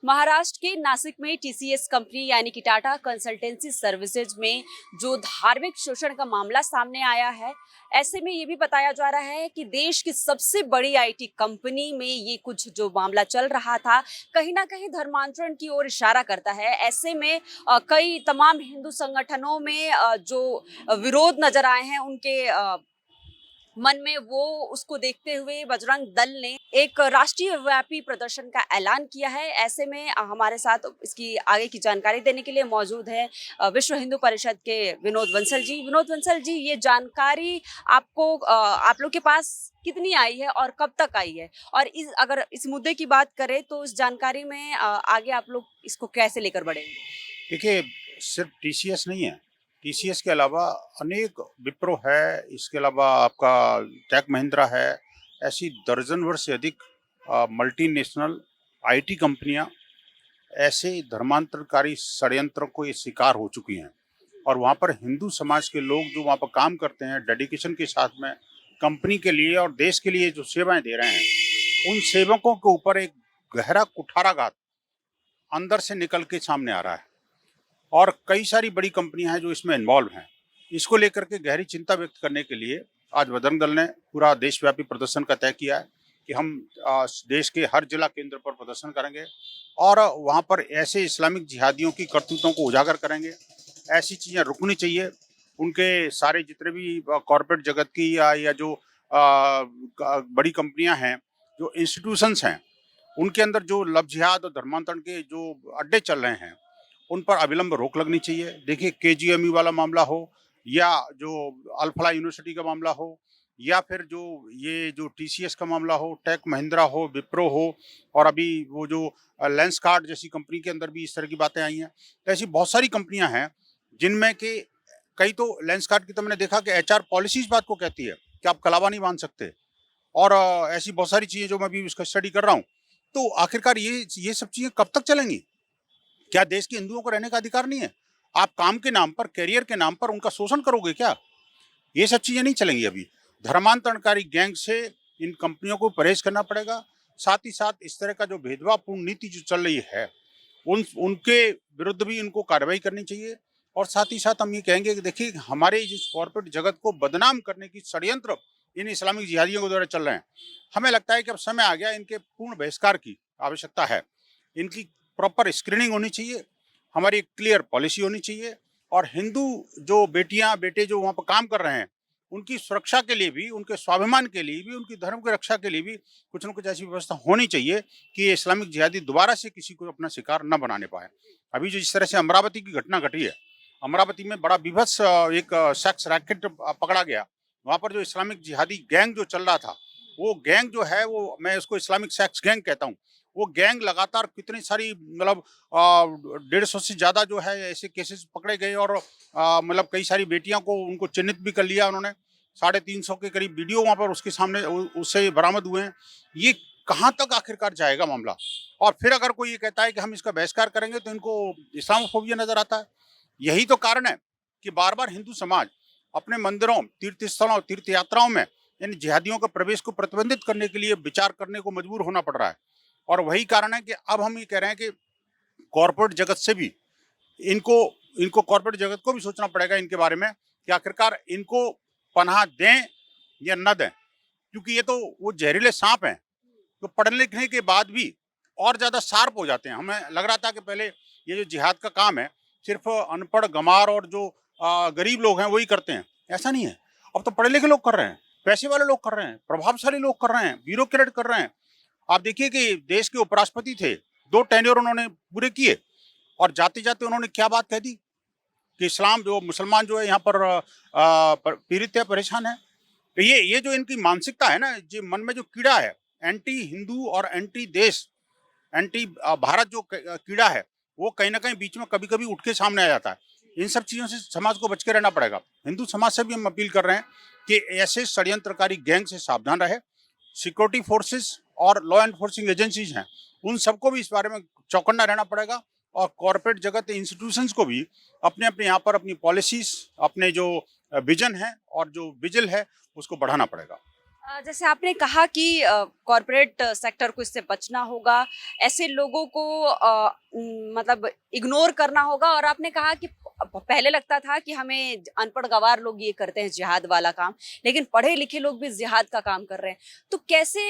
महाराष्ट्र के नासिक में TCS company यानी कि टाटा कंसल्टेंसी सर्विसेज में जो धार्मिक शोषण का मामला सामने आया है, ऐसे में ये भी बताया जा रहा है कि देश की सबसे बड़ी आईटी कंपनी में ये कुछ जो मामला चल रहा था, कहीं ना कहीं धर्मांतरण की ओर इशारा करता है। ऐसे में कई तमाम हिंदू संगठनों में जो विरोध नजर आए हैं उनके मन में, वो उसको देखते हुए बजरंग दल ने एक राष्ट्रीय व्यापी प्रदर्शन का ऐलान किया है। ऐसे में हमारे साथ इसकी आगे की जानकारी देने के लिए मौजूद है विश्व हिंदू परिषद के विनोद बंसल जी। विनोद बंसल जी, ये जानकारी आपको आप लोग के पास कितनी आई है और कब तक आई है? और अगर इस मुद्दे की बात करें तो इस जानकारी में आगे आप लोग इसको कैसे लेकर बढ़ेंगे? देखिए, सिर्फ टीसीएस नहीं है। टीसीएस के अलावा अनेक विप्रो है, इसके अलावा आपका टेक महिंद्रा है। ऐसी दर्जन भर से अधिक मल्टीनेशनल आईटी कंपनियां ऐसे धर्मांतरकारी षड्यंत्रों को ये शिकार हो चुकी हैं। और वहाँ पर हिंदू समाज के लोग जो वहाँ पर काम करते हैं, डेडिकेशन के साथ में कंपनी के लिए और देश के लिए जो सेवाएं दे रहे हैं, उन सेवकों के ऊपर एक गहरा कुठाराघात अंदर से निकल के सामने आ रहा है। और कई सारी बड़ी कंपनियां हैं जो इसमें इन्वॉल्व हैं। इसको लेकर के गहरी चिंता व्यक्त करने के लिए आज बजरंग दल ने पूरा देशव्यापी प्रदर्शन का तय किया है कि हम देश के हर जिला केंद्र पर प्रदर्शन करेंगे और वहां पर ऐसे इस्लामिक जिहादियों की करतूतों को उजागर करेंगे। ऐसी चीज़ें रुकनी चाहिए। उनके सारे जितने भी कॉरपोरेट जगत की या जो बड़ी कंपनियां हैं, जो इंस्टीट्यूशंस हैं, उनके अंदर जो लव जिहाद और धर्मांतरण के जो अड्डे चल रहे हैं, उन पर अविलंब रोक लगनी चाहिए। देखिए, केजीएमयू वाला मामला हो या जो अल-फलाह यूनिवर्सिटी का मामला हो या फिर जो ये जो टीसीएस का मामला हो, टेक महिंद्रा हो, विप्रो हो और अभी वो जो लेंसकार्ट जैसी कंपनी के अंदर भी इस तरह की बातें आई हैं। तो ऐसी बहुत सारी कंपनियां हैं जिनमें कि कई तो लेंसकार्ट की तो मैंने देखा कि एचआर पॉलिसी इस बात को कहती है कि आप कलावा नहीं बांध सकते। और ऐसी बहुत सारी चीज़ें जो मैं अभी इसका स्टडी कर रहा हूँ। तो आखिरकार ये सब चीज़ें कब तक चलेंगी? क्या देश के हिंदुओं को रहने का अधिकार नहीं है? आप काम के नाम पर, करियर के नाम पर उनका शोषण करोगे क्या? ये सब चीज़ें नहीं चलेंगी अभी। धर्मांतरणकारी गैंग से इन कंपनियों को परहेज़ करना पड़ेगा। साथ ही साथ इस तरह का जो भेदभावपूर्ण नीति जो चल रही है, उनके विरुद्ध भी इनको कार्रवाई करनी चाहिए। और साथ ही साथ हम ये कहेंगे कि देखिए, हमारे जिस कॉर्पोरेट जगत को बदनाम करने की षड्यंत्र इन इस्लामिक जिहादियों के द्वारा चल रहे हैं, हमें लगता है कि अब समय आ गया, इनके पूर्ण बहिष्कार की आवश्यकता है। इनकी प्रॉपर स्क्रीनिंग होनी चाहिए, हमारी एक क्लियर पॉलिसी होनी चाहिए और हिंदू जो बेटियां बेटे जो वहाँ पर काम कर रहे हैं, उनकी सुरक्षा के लिए भी, उनके स्वाभिमान के लिए भी, उनकी धर्म की रक्षा के लिए भी कुछ न कुछ ऐसी व्यवस्था होनी चाहिए कि ये इस्लामिक जिहादी दोबारा से किसी को अपना शिकार न बनाने पाए। अभी जो इस तरह से अमरावती की घटना घटी है, अमरावती में बड़ा बीभत्स एक सेक्स रैकेट पकड़ा गया। वहाँ पर जो इस्लामिक जिहादी गैंग जो चल रहा था, वो गैंग जो है, वो मैं उसको इस्लामिक सेक्स गैंग कहता हूँ। वो गैंग लगातार कितनी सारी मतलब 150 से ज़्यादा जो है ऐसे केसेस पकड़े गए और मतलब कई सारी बेटियों को उनको चिन्हित भी कर लिया उन्होंने। 350 के करीब वीडियो वहाँ पर उसके सामने उससे बरामद हुए हैं। ये कहाँ तक आखिरकार जाएगा मामला? और फिर अगर कोई ये कहता है कि हम इसका बहिष्कार करेंगे तो इनको इस्लामोफोबिया नजर आता है। यही तो कारण है कि बार बार हिंदू समाज अपने मंदिरों, तीर्थ स्थलों, तीर्थ यात्राओं में इन जिहादियों के प्रवेश को प्रतिबंधित करने के लिए विचार करने को मजबूर होना पड़ रहा है। और वही कारण है कि अब हम ये कह रहे हैं कि कॉर्पोरेट जगत से भी इनको इनको कॉर्पोरेट जगत को भी सोचना पड़ेगा इनके बारे में कि आखिरकार इनको पनाह दें या न दें। क्योंकि ये तो वो जहरीले सांप हैं, तो पढ़ने लिखने के बाद भी और ज़्यादा शार्प हो जाते हैं। हमें लग रहा था कि पहले ये जो जिहाद का काम है सिर्फ अनपढ़ गंवार और जो गरीब लोग हैं वही करते हैं। ऐसा नहीं है, अब तो पढ़े लिखे लोग कर रहे हैं, पैसे वाले लोग कर रहे हैं, प्रभावशाली लोग कर रहे हैं, ब्यूरोक्रेट कर रहे हैं। आप देखिए कि देश के उपराष्ट्रपति थे, 2 टेन्योर उन्होंने पूरे किए और जाते-जाते उन्होंने क्या बात कह दी कि इस्लाम जो मुसलमान जो है यहाँ पर पीड़ित है, परेशान है। तो ये जो इनकी मानसिकता है ना, जो मन में जो कीड़ा है, एंटी हिंदू और एंटी देश, एंटी भारत जो कीड़ा है, वो कहीं न कहीं बीच में कभी-कभी उठ के सामने आ जाता है। इन सब चीज़ों से समाज को बच के रहना पड़ेगा। हिंदू समाज से भी हम अपील कर रहे हैं कि ऐसे षड्यंत्रकारी गैंग से सावधान रहे। सिक्योरिटी फोर्सेस और लॉ एनफोर्सिंग एजेंसीज हैं, उन सबको भी इस बारे में चौकन्ना रहना पड़ेगा और कॉर्पोरेट जगत इंस्टीट्यूशंस को भी अपने-अपने यहाँ पर अपनी पॉलिसीज़, अपने जो विज़न है और जो विजिल है, उसको बढ़ाना पड़ेगा। जैसे आपने कहा कि कॉरपोरेट सेक्टर को इससे बचना होगा, ऐसे लोगों को मतलब इग्नोर करना होगा और आपने कहा कि पहले लगता था कि हमें अनपढ़ गँवार लोग ये करते हैं जिहाद वाला काम, लेकिन पढ़े लिखे लोग भी जिहाद का काम कर रहे हैं। तो कैसे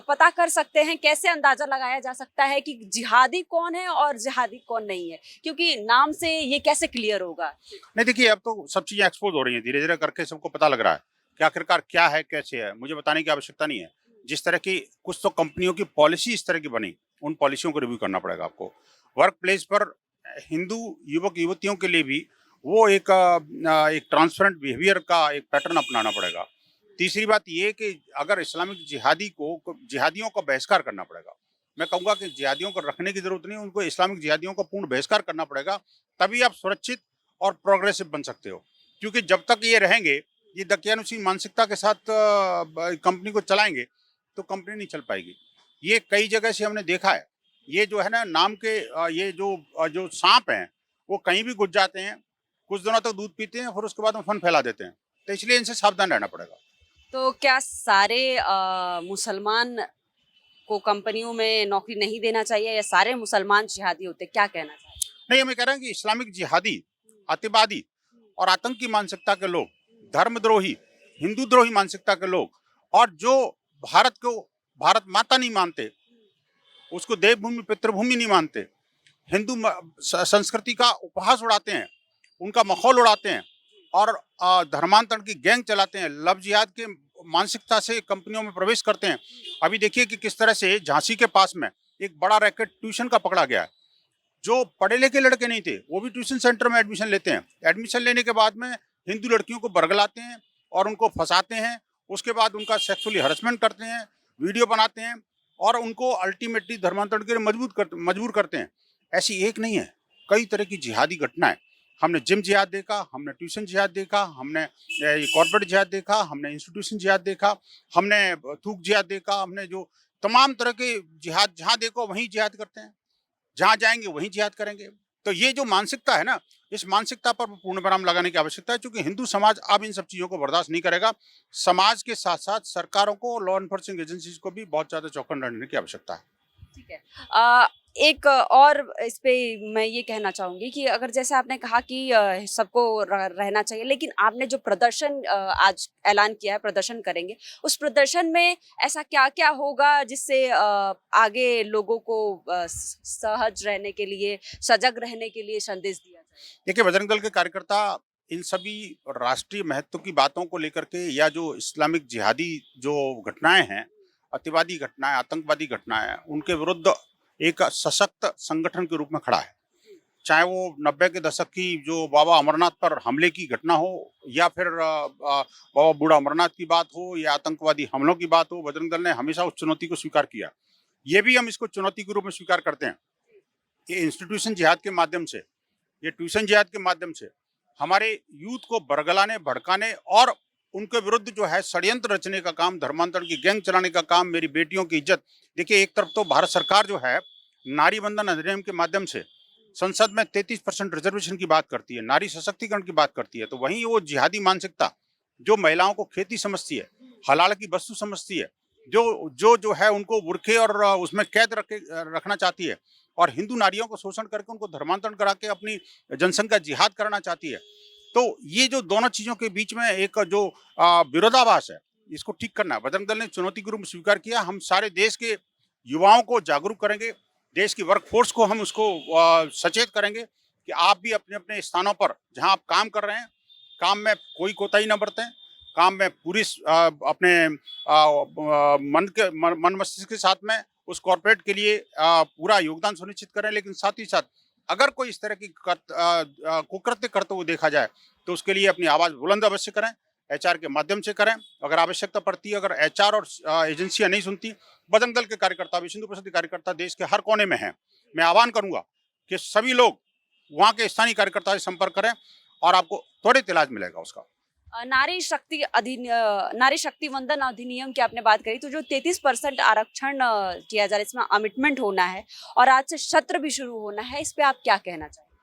पता कर सकते हैं, कैसे अंदाज़ा लगाया जा सकता है कि जिहादी कौन है और जिहादी कौन नहीं है? क्योंकि नाम से ये कैसे क्लियर होगा? नहीं देखिए, अब तो सब चीजें एक्सपोज हो रही हैं, धीरे धीरे करके सबको पता लग रहा है कि आखिरकार क्या है, कैसे है। मुझे बताने की आवश्यकता नहीं है। जिस तरह की कुछ तो कंपनियों की पॉलिसी इस तरह की बनी, उन पॉलिसियों को रिव्यू करना पड़ेगा आपको। वर्क प्लेस पर हिंदू युवक युवतियों के लिए भी वो एक ट्रांसपेरेंट बिहेवियर का एक पैटर्न अपनाना पड़ेगा। तीसरी बात ये कि अगर इस्लामिक जिहादियों का बहिष्कार करना पड़ेगा। मैं कहूँगा कि जिहादियों को रखने की जरूरत नहीं, उनको इस्लामिक जिहादियों का पूर्ण बहिष्कार करना पड़ेगा। तभी आप सुरक्षित और प्रोग्रेसिव बन सकते हो। क्योंकि जब तक ये रहेंगे, ये दकियानुसी मानसिकता के साथ कंपनी को चलाएंगे, तो कंपनी नहीं चल पाएगी। ये कई जगह से हमने देखा है। ये जो है ना, नाम के ये जो सांप हैं, वो कहीं भी घुस जाते हैं, कुछ दिनों तक दूध पीते हैं, फिर उसके बाद में फन फैला देते हैं। तो इसलिए इनसे सावधान रहना पड़ेगा। तो क्या सारे मुसलमान को कंपनियों में नौकरी नहीं देना चाहिए या सारे मुसलमान जिहादी होते हैं? क्या कहना चाहिए? नहीं, हम ये कह रहे हैं कि इस्लामिक जिहादी, अतिवादी और आतंकी मानसिकता के लोग, धर्मद्रोही, हिंदू द्रोही मानसिकता के लोग, और जो भारत माता नहीं मानते, उसको देवभूमि पितृभूमि नहीं मानते, संस्कृति का उपहास उड़ाते हैं, उनका मखौल उड़ाते हैं और धर्मांतरण की गैंग चलाते हैं, लव जिहाद के मानसिकता से कंपनियों में प्रवेश करते हैं। अभी देखिए कि किस तरह से झांसी के पास में एक बड़ा रैकेट ट्यूशन का पकड़ा गया है। जो पढ़े लिखे लड़के नहीं थे, वो भी ट्यूशन सेंटर में एडमिशन लेते हैं। एडमिशन लेने के बाद में हिंदू लड़कियों को बरगलाते हैं और उनको फंसाते हैं। उसके बाद उनका सेक्सुअली हरेसमेंट करते हैं, वीडियो बनाते हैं और उनको अल्टीमेटली धर्मांतरण के लिए मजबूर करते हैं। ऐसी एक नहीं है, कई तरह की जिहादी घटनाएं। हमने जिम जिहाद देखा, हमने ट्यूशन जिहाद देखा, हमने कॉर्पोरेट जिहाद देखा, हमने इंस्टीट्यूशन जिहाद देखा, हमने थूक जिहाद देखा, हमने जो तमाम तरह के जिहाद, जहाँ देखो वहीं जिहाद करते हैं, जहाँ जाएंगे वहीं जिहाद करेंगे। तो ये जो मानसिकता है ना, इस मानसिकता पर पूर्ण विराम लगाने की आवश्यकता है, क्योंकि हिंदू समाज अब इन सब चीजों को बर्दाश्त नहीं करेगा। समाज के साथ साथ सरकारों को, लॉ एनफोर्सिंग एजेंसीज को भी बहुत ज्यादा चौकन्ना रहने की आवश्यकता है। ठीक है। एक और इस पे मैं ये कहना चाहूँगी कि अगर जैसे आपने कहा कि सबको रहना चाहिए, लेकिन आपने जो प्रदर्शन आज ऐलान किया है, प्रदर्शन करेंगे, उस प्रदर्शन में ऐसा क्या-क्या होगा जिससे आगे लोगों को सहज रहने के लिए, सजग रहने के लिए संदेश दिया जाए? देखिए, बजरंग दल के कार्यकर्ता इन सभी राष्ट्रीय महत्व की बातों को लेकर के, या जो इस्लामिक जिहादी जो घटनाएं हैं, अतिवादी घटनाएं, आतंकवादी घटनाएं, उनके विरुद्ध एक सशक्त संगठन के रूप में खड़ा है। चाहे वो 90 के दशक की जो बाबा अमरनाथ पर हमले की घटना हो, या फिर बाबा बूढ़ा अमरनाथ की बात हो, या आतंकवादी हमलों की बात हो, बजरंग दल ने हमेशा उस चुनौती को स्वीकार किया। ये भी हम इसको चुनौती के रूप में स्वीकार करते हैं। ये इंस्टीट्यूशन जिहाद के माध्यम से, ये ट्यूशन जिहाद के माध्यम से हमारे यूथ को बरगलाने, भड़काने और उनके विरुद्ध जो है षड्यंत्र रचने का काम, धर्मांतरण की गैंग चलाने का काम, मेरी बेटियों की इज्जत। देखिए, एक तरफ तो भारत सरकार जो है नारी बंधन अधिनियम के माध्यम से संसद में 33% रिजर्वेशन की बात करती है, नारी सशक्तिकरण की बात करती है, तो वहीं वो जिहादी मानसिकता जो महिलाओं को खेती समझती है, हलाल की वस्तु समझती है, जो है उनको बुरखे और उसमें कैद रखना चाहती है, और हिंदू नारियों को शोषण करके उनको धर्मांतरण करा के अपनी जनसंख्या जिहाद कराना चाहती है। तो ये जो दोनों चीजों के बीच में एक जो विरोधाभास है, इसको ठीक करना है। बजरंग दल ने चुनौती के रूप में स्वीकार किया। हम सारे देश के युवाओं को जागरूक करेंगे, देश की वर्कफोर्स को हम उसको सचेत करेंगे कि आप भी अपने अपने स्थानों पर जहां आप काम कर रहे हैं, काम में कोई कोताही न बरतें, काम में पूरी अपने मन मस्तिष्क के साथ में उस कॉर्पोरेट के लिए पूरा योगदान सुनिश्चित करें। लेकिन साथ ही साथ अगर कोई इस तरह की कुकृत्य करते हुए देखा जाए, तो उसके लिए अपनी आवाज बुलंद अवश्य करें, एचआर के माध्यम से करें। अगर आवश्यकता पड़ती है, अगर एचआर और एजेंसियां नहीं सुनती, बजरंग दल के कार्यकर्ता, विश्व हिंदू परिषद के कार्यकर्ता देश के हर कोने में हैं। मैं आह्वान करूंगा कि सभी लोग वहाँ के स्थानीय कार्यकर्ता से संपर्क करें और आपको त्वरित इलाज मिलेगा उसका। नारी शक्ति वंदन अधिनियम की आपने बात करी, तो जो 33% आरक्षण किया जा रहा है, इसमें अमिटमेंट होना है और आज से सत्र भी शुरू होना है, इस पे आप क्या कहना चाहेंगे?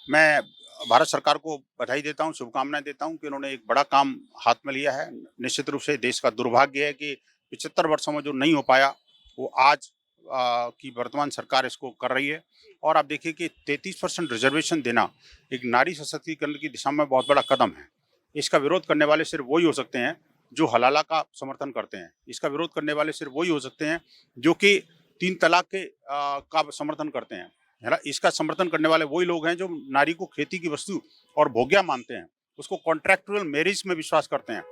मैं भारत सरकार को बधाई देता हूँ, शुभकामनाएं देता हूँ कि उन्होंने एक बड़ा काम हाथ में लिया है। निश्चित रूप से देश का दुर्भाग्य है कि 75 वर्षों में जो नहीं हो पाया, वो आज की वर्तमान सरकार इसको कर रही है। और आप देखिए कि 33% रिजर्वेशन देना एक नारी सशक्तिकरण की दिशा में बहुत बड़ा कदम है। इसका विरोध करने वाले सिर्फ वही हो सकते हैं जो हलाला का समर्थन करते हैं। इसका विरोध करने वाले सिर्फ वही हो सकते हैं जो कि 3 तलाक के का समर्थन करते हैं, है ना। इसका समर्थन करने वाले वही लोग हैं जो नारी को खेती की वस्तु और भोग्या मानते हैं, उसको कॉन्ट्रैक्चुअल मैरिज में विश्वास करते हैं।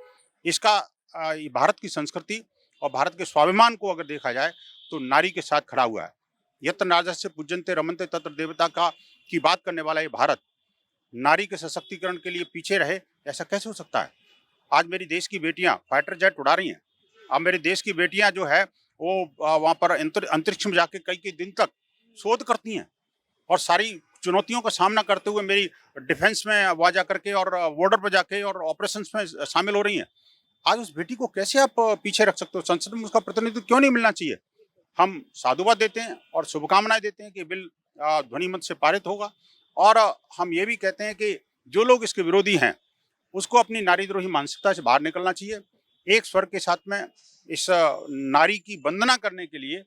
इसका ये भारत की संस्कृति और भारत के स्वाभिमान को अगर देखा जाए तो नारी के साथ खड़ा हुआ है। यत्र नार्यस्य पूज्यन्ते रमन्ते तत्र देवता का की बात करने वाला ये भारत नारी के सशक्तिकरण के लिए पीछे रहे, ऐसा कैसे हो सकता है? आज मेरी देश की बेटियां फाइटर जेट उड़ा रही हैं। अब मेरे देश की बेटियां जो है वो वहाँ पर अंतरिक्ष में जाके कई दिन तक शोध करती हैं और सारी चुनौतियों का सामना करते हुए मेरी डिफेंस में वहाँ जा करके और बॉर्डर पर जाके और ऑपरेशंस में शामिल हो रही हैं। आज उस बेटी को कैसे आप पीछे रख सकते हो? संसद में उसका प्रतिनिधित्व क्यों नहीं मिलना चाहिए? हम साधुवाद देते हैं और शुभकामनाएं देते हैं कि बिल ध्वनि मत से पारित होगा। और हम ये भी कहते हैं कि जो लोग इसके विरोधी हैं उसको अपनी नारीद्रोही मानसिकता से बाहर निकलना चाहिए। एक स्वर के साथ में इस नारी की वंदना करने के लिए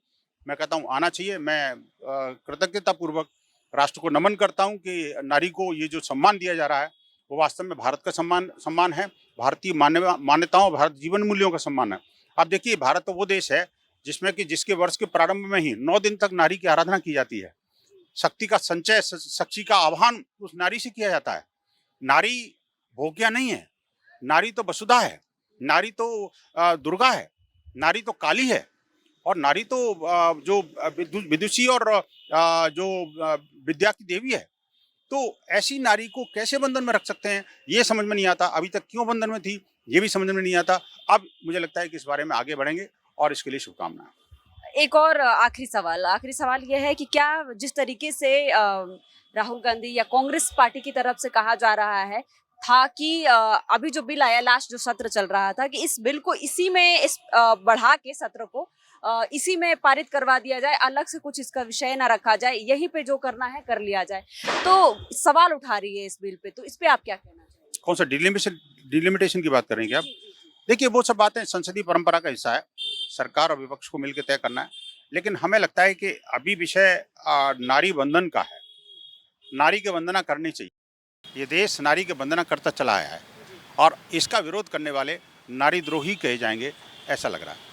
मैं कहता हूँ आना चाहिए। मैं कृतज्ञतापूर्वक राष्ट्र को नमन करता हूँ कि नारी को ये जो सम्मान दिया जा रहा है वो वास्तव में भारत का सम्मान है, भारतीय मान्यताओं, भारत जीवन मूल्यों का सम्मान है। आप देखिए भारत तो वो देश है जिसमें कि जिसके वर्ष के प्रारंभ में ही 9 दिन तक नारी की आराधना की जाती है। शक्ति का संचय, शक्ति का आह्वान उस नारी से किया जाता है। नारी भोग्या नहीं है, नारी तो वसुधा है, नारी तो दुर्गा है, नारी तो काली है और नारी तो जो विदुषी और जो विद्या की देवी है। तो ऐसी नारी को कैसे बंधन में रख सकते हैं ये समझ में नहीं आता। अभी तक क्यों बंधन में थी ये भी समझ में नहीं आता। अब मुझे लगता है कि इस बारे में आगे बढ़ेंगे और इसके लिए शुभकामनाएं। एक और आखिरी सवाल यह है कि क्या जिस तरीके से राहुल गांधी या कांग्रेस पार्टी की तरफ से कहा जा रहा है था कि अभी जो बिल आया, लास्ट जो सत्र चल रहा था, कि इस बिल को इसी में बढ़ा के सत्र को इसी में पारित करवा दिया जाए, अलग से कुछ इसका विषय ना रखा जाए, यहीं पे जो करना है कर लिया जाए, तो सवाल उठा रही है इस बिल पे, तो इस पे आप क्या कहना चाहेंगे? कौन सा डिलिमिटेशन की बात कर रहे हैं क्या आप? देखिए वो सब बातें संसदीय परंपरा का हिस्सा है, सरकार और विपक्ष को मिलकर तय करना है। लेकिन हमें लगता है कि अभी विषय नारी बंधन का है, नारी की वंदना करनी चाहिए। ये देश नारी की वंदना करता चला आया है और इसका विरोध करने वाले नारी द्रोही कहे जाएंगे, ऐसा लग रहा है।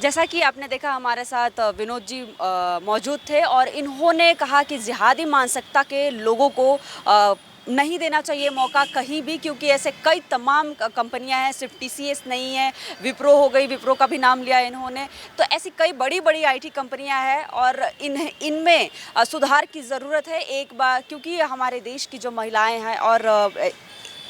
जैसा कि आपने देखा हमारे साथ विनोद जी मौजूद थे और इन्होंने कहा कि जिहादी मानसिकता के लोगों को नहीं देना चाहिए मौका कहीं भी, क्योंकि ऐसे कई तमाम कंपनियां हैं, सिर्फ टीसीएस नहीं है, विप्रो हो गई, विप्रो का भी नाम लिया इन्होंने, तो ऐसी कई बड़ी बड़ी आईटी कंपनियां हैं और इनमें सुधार की ज़रूरत है एक बार, क्योंकि हमारे देश की जो महिलाएं हैं और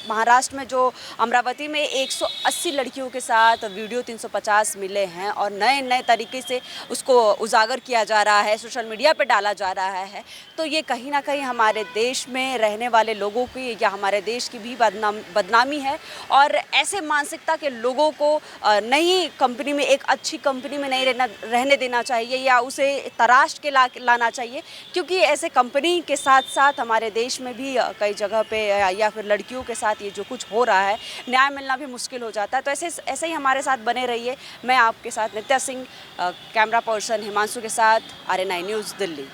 महाराष्ट्र में जो अमरावती में 180 लड़कियों के साथ वीडियो 350 मिले हैं और नए नए तरीके से उसको उजागर किया जा रहा है, सोशल मीडिया पे डाला जा रहा है, तो ये कहीं ना कहीं हमारे देश में रहने वाले लोगों की या हमारे देश की भी बदनामी है। और ऐसे मानसिकता के लोगों को नई कंपनी में, एक अच्छी कंपनी में नहीं रहने देना चाहिए या उसे तराश के लाना चाहिए, क्योंकि ऐसे कंपनी के साथ साथ हमारे देश में भी कई जगह पे या फिर लड़कियों के साथ ये जो कुछ हो रहा है, न्याय मिलना भी मुश्किल हो जाता है। तो ऐसे ही हमारे साथ बने रहिए। मैं आपके साथ नित्या सिंह, कैमरा पर्सन हिमांशु के साथ, RNI न्यूज़, दिल्ली।